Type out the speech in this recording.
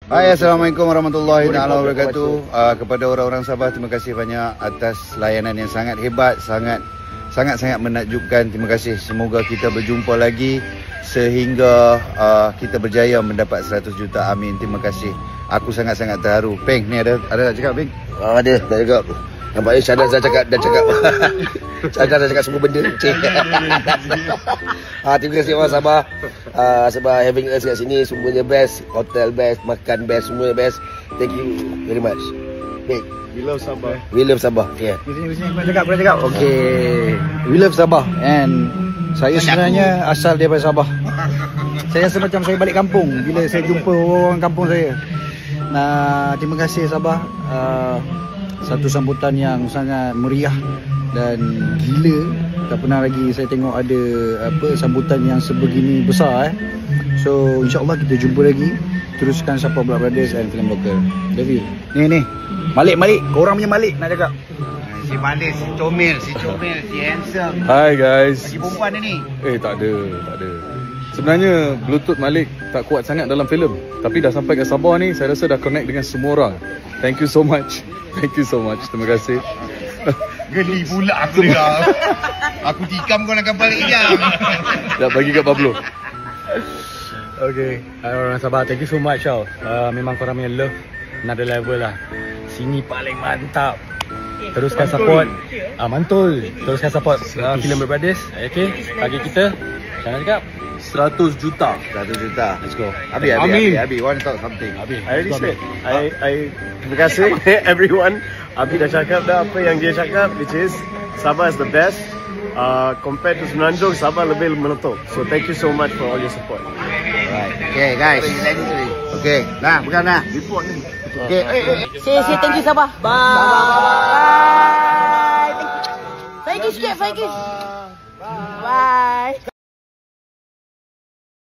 Hai, Assalamualaikum warahmatullahi wabarakatuh. Kepada orang-orang Sabah, terima kasih banyak atas layanan yang sangat hebat, sangat menakjubkan. Terima kasih. Semoga kita berjumpa lagi sehingga kita berjaya mendapat 100 juta. Amin. Terima kasih. Aku sangat-sangat terharu. Peng, ni ada nak cakap, Peng? Ada, dah cakap. Nampaknya Syahdan dah cakap. Syahdan dah cakap semua benda. Terima kasih orang Sabah. Sebab having us kat sini, semuanya best. Hotel best, makan best, semua best. Thank you very much. Baik. We love Sabah. We love Sabah. Yeah. Sini, kau cakap. Okay, we love Sabah and saya sebenarnya asal daripada Sabah. Saya rasa macam saya balik kampung bila saya jumpa orang kampung saya. Nah, terima kasih Sabah. Satu sambutan yang sangat meriah dan gila. Tak pernah lagi saya tengok ada sambutan yang sebegini besar. So insyaAllah kita jumpa lagi. Teruskan support Blood Brothers and film local. Love you. Ni Malik, korang punya Malik nak cakap. Si Malik, si Comel, si handsome. Hai guys. Lagi perempuan ni. Tak ada. Sebenarnya Bluetooth Malik tak kuat sangat dalam filem, tapi dah sampai ke Sabah ni, saya rasa dah connect dengan semua orang. Thank you so much. Terima kasih. Geli pula aku dengar. Aku tikam kau nak balik jam. Dah bagi kat Pablo. Okay, orang Sabah, thank you so much tau. Memang korang punya love another level lah. Sini paling mantap. Teruskan support Mantul. Teruskan support film Blood Brothers. Okay, bagi kita jangan cakap 100 juta. 100 juta. Let's go. Abi, want to talk something? Abi, I already said. Terima kasih everyone. Abi dah cakap dah apa yang dia cakap, which is Sabah is the best. Compared to Semenanjung, Sabah lebih menonton. So thank you so much for all your support. Alright. Okay guys. Okay, nah bukan nah. Report ni. Okay. Say thank you Sabah. Bye. Thank you sikit.